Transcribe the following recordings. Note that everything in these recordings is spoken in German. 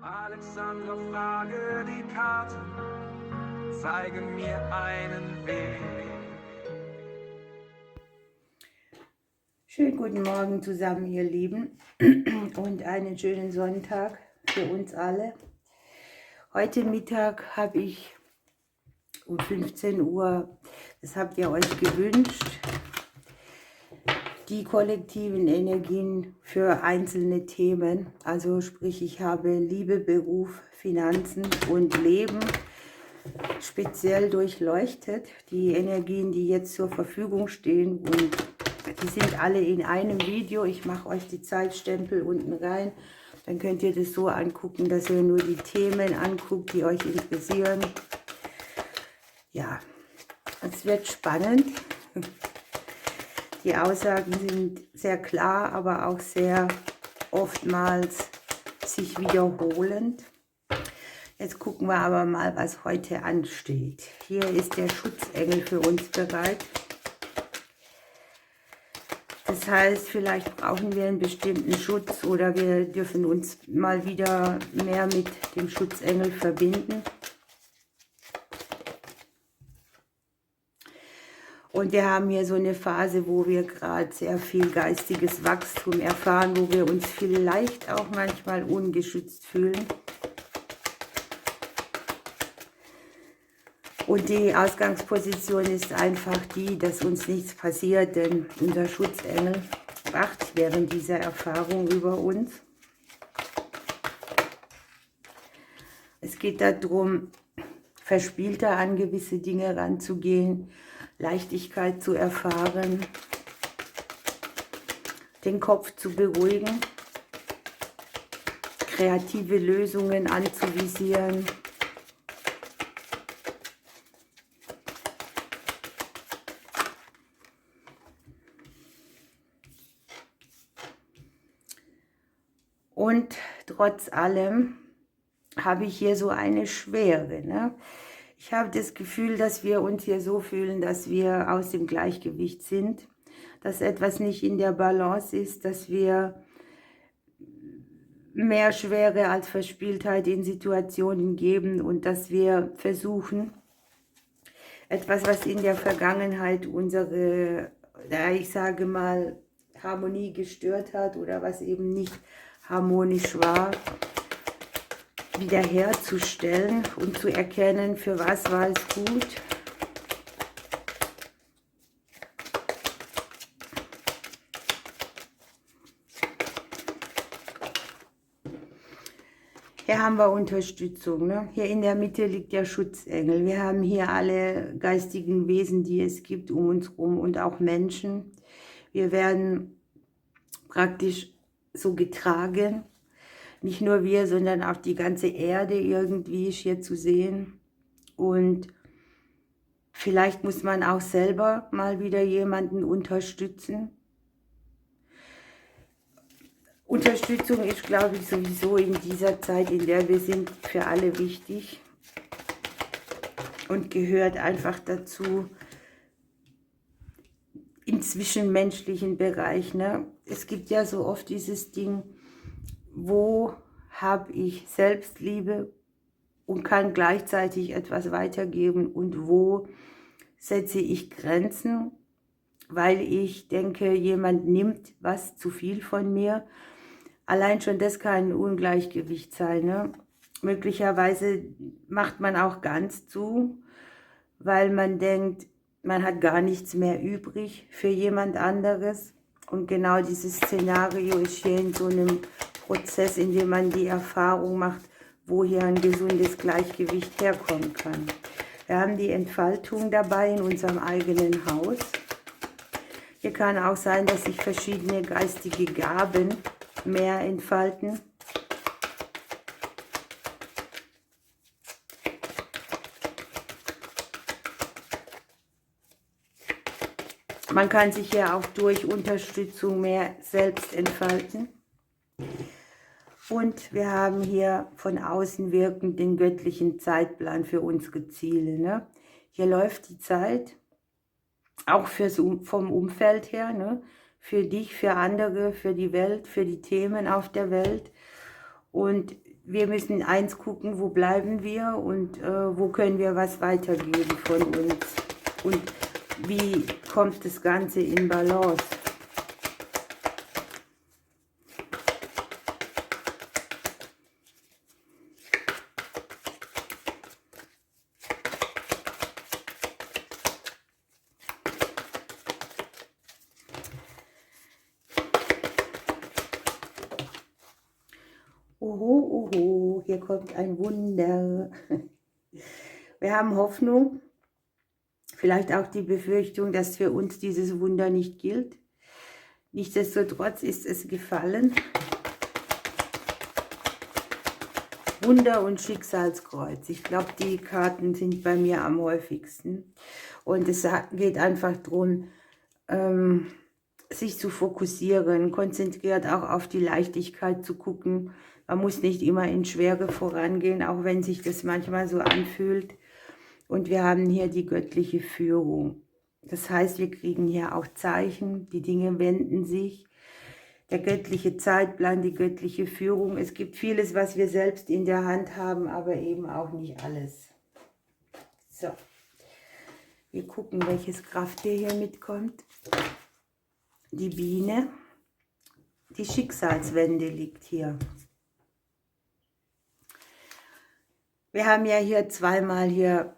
Alexandra, frage die Karte, zeige mir einen Weg. Schönen guten Morgen zusammen, ihr Lieben, und einen schönen Sonntag für uns alle. Heute Mittag habe ich um 15 Uhr, das habt ihr euch gewünscht, die kollektiven Energien für einzelne Themen, also sprich, ich habe Liebe, Beruf, Finanzen und Leben speziell durchleuchtet, die Energien, die jetzt zur Verfügung stehen, und die sind alle in einem Video. Ich mache euch die Zeitstempel unten rein, dann könnt ihr das so angucken, dass ihr nur die Themen anguckt, die euch interessieren. Ja, es wird spannend. Die Aussagen sind sehr klar, aber auch sehr oftmals sich wiederholend. Jetzt gucken wir aber mal, was heute ansteht. Hier ist der Schutzengel für uns bereit. Das heißt, vielleicht brauchen wir einen bestimmten Schutz oder wir dürfen uns mal wieder mehr mit dem Schutzengel verbinden. Und wir haben hier so eine Phase, wo wir gerade sehr viel geistiges Wachstum erfahren, wo wir uns vielleicht auch manchmal ungeschützt fühlen. Und die Ausgangsposition ist einfach die, dass uns nichts passiert, denn unser Schutzengel wacht während dieser Erfahrung über uns. Es geht darum, verspielter an gewisse Dinge ranzugehen, Leichtigkeit zu erfahren, den Kopf zu beruhigen, kreative Lösungen anzuvisieren. Und trotz allem habe ich hier so eine Schwere, ne? Ich habe das Gefühl, dass wir uns hier so fühlen, dass wir aus dem Gleichgewicht sind, dass etwas nicht in der Balance ist, dass wir mehr Schwere als Verspieltheit in Situationen geben und dass wir versuchen, etwas, was in der Vergangenheit unsere, ich sage mal, Harmonie gestört hat oder was eben nicht harmonisch war, wiederherzustellen und zu erkennen, für was war es gut. Hier haben wir Unterstützung, ne? Hier in der Mitte liegt der Schutzengel. Wir haben hier alle geistigen Wesen, die es gibt um uns herum und auch Menschen. Wir werden praktisch so getragen. Nicht nur wir, sondern auch die ganze Erde irgendwie ist hier zu sehen. Und vielleicht muss man auch selber mal wieder jemanden unterstützen. Unterstützung ist, glaube ich, sowieso in dieser Zeit, in der wir sind, für alle wichtig und gehört einfach dazu im zwischenmenschlichen Bereich, ne? Es gibt ja so oft dieses Ding, wo habe ich Selbstliebe und kann gleichzeitig etwas weitergeben und wo setze ich Grenzen, weil ich denke, jemand nimmt was zu viel von mir. Allein schon das kann ein Ungleichgewicht sein, ne? Möglicherweise macht man auch ganz zu, weil man denkt, man hat gar nichts mehr übrig für jemand anderes. Und genau dieses Szenario ist hier in so einem Prozess, in dem man die Erfahrung macht, wo hier ein gesundes Gleichgewicht herkommen kann. Wir haben die Entfaltung dabei in unserem eigenen Haus. Hier kann auch sein, dass sich verschiedene geistige Gaben mehr entfalten. Man kann sich ja auch durch Unterstützung mehr selbst entfalten. Und wir haben hier von außen wirkend den göttlichen Zeitplan für unsere Ziele, ne? Hier läuft die Zeit, auch vom Umfeld her, ne? Für dich, für andere, für die Welt, für die Themen auf der Welt. Und wir müssen eins gucken, wo bleiben wir und wo können wir was weitergeben von uns und wie kommt das Ganze in Balance. Oho, oho, hier kommt ein Wunder. Wir haben Hoffnung, vielleicht auch die Befürchtung, dass für uns dieses Wunder nicht gilt. Nichtsdestotrotz ist es gefallen. Wunder und Schicksalskreuz. Ich glaube, die Karten sind bei mir am häufigsten. Und es geht einfach darum, sich zu fokussieren, konzentriert auch auf die Leichtigkeit zu gucken. Man muss nicht immer in Schwere vorangehen, auch wenn sich das manchmal so anfühlt. Und wir haben hier die göttliche Führung. Das heißt, wir kriegen hier auch Zeichen, die Dinge wenden sich. Der göttliche Zeitplan, die göttliche Führung. Es gibt vieles, was wir selbst in der Hand haben, aber eben auch nicht alles. So, wir gucken, welches Krafttier hier mitkommt. Die Biene. Die Schicksalswende liegt hier. Wir haben ja hier zweimal hier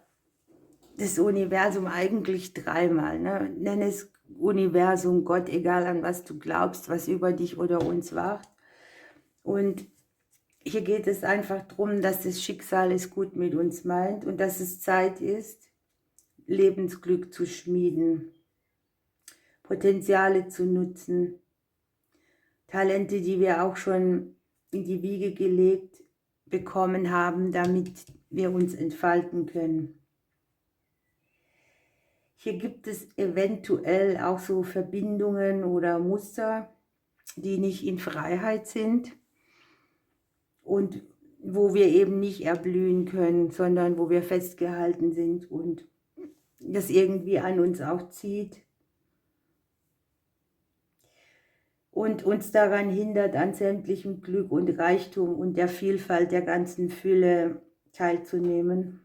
das Universum, eigentlich dreimal. Ne? Nenn es Universum, Gott, egal an was du glaubst, was über dich oder uns wacht. Und hier geht es einfach darum, dass das Schicksal es gut mit uns meint und dass es Zeit ist, Lebensglück zu schmieden, Potenziale zu nutzen, Talente, die wir auch schon in die Wiege gelegt bekommen haben, damit wir uns entfalten können. Hier gibt es eventuell auch so Verbindungen oder Muster, die nicht in Freiheit sind und wo wir eben nicht erblühen können, sondern wo wir festgehalten sind und das irgendwie an uns auch zieht und uns daran hindert, an sämtlichem Glück und Reichtum und der Vielfalt der ganzen Fülle teilzunehmen.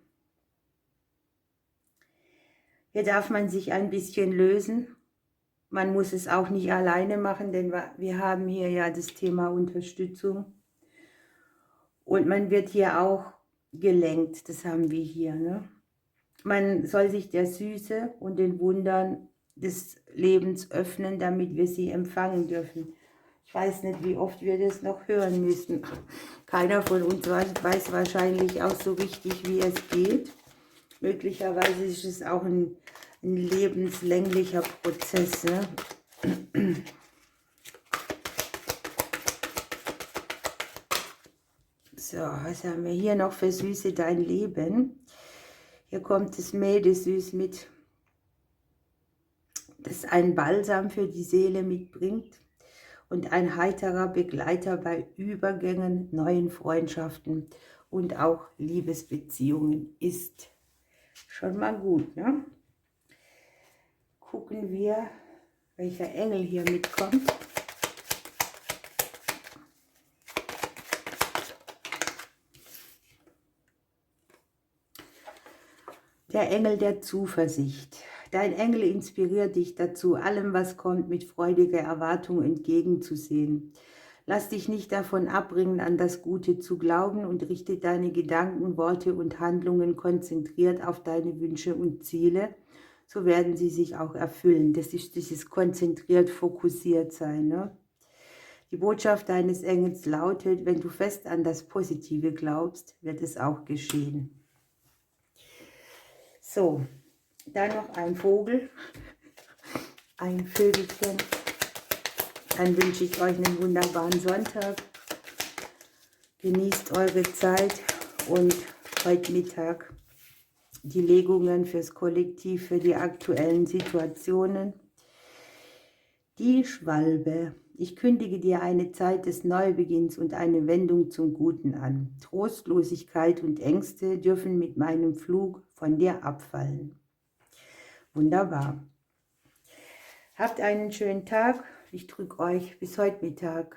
Hier darf man sich ein bisschen lösen. Man muss es auch nicht alleine machen, denn wir haben hier ja das Thema Unterstützung. Und man wird hier auch gelenkt, das haben wir hier. Ne? Man soll sich der Süße und den Wundern des Lebens öffnen, damit wir sie empfangen dürfen. Ich weiß nicht, wie oft wir das noch hören müssen. Keiner von uns weiß wahrscheinlich auch so richtig, wie es geht. Möglicherweise ist es auch ein lebenslänglicher Prozess. Ne? So, was haben wir hier noch für Süße dein Leben? Hier kommt das Mädesüß mit, das ein Balsam für die Seele mitbringt und ein heiterer Begleiter bei Übergängen, neuen Freundschaften und auch Liebesbeziehungen ist. Schon mal gut, ne? Gucken wir, welcher Engel hier mitkommt. Der Engel der Zuversicht. Dein Engel inspiriert dich dazu, allem, was kommt, mit freudiger Erwartung entgegenzusehen. Lass dich nicht davon abbringen, an das Gute zu glauben und richte deine Gedanken, Worte und Handlungen konzentriert auf deine Wünsche und Ziele, so werden sie sich auch erfüllen. Das ist dieses konzentriert, fokussiert sein. Ne? Die Botschaft deines Engels lautet, wenn du fest an das Positive glaubst, wird es auch geschehen. So, dann noch ein Vogel, ein Vögelchen. Dann wünsche ich euch einen wunderbaren Sonntag. Genießt eure Zeit und heute Mittag die Legungen fürs Kollektiv, für die aktuellen Situationen. Die Schwalbe. Ich kündige dir eine Zeit des Neubeginns und eine Wendung zum Guten an. Trostlosigkeit und Ängste dürfen mit meinem Flug von dir abfallen. Wunderbar. Habt einen schönen Tag. Ich drücke euch bis heute Mittag.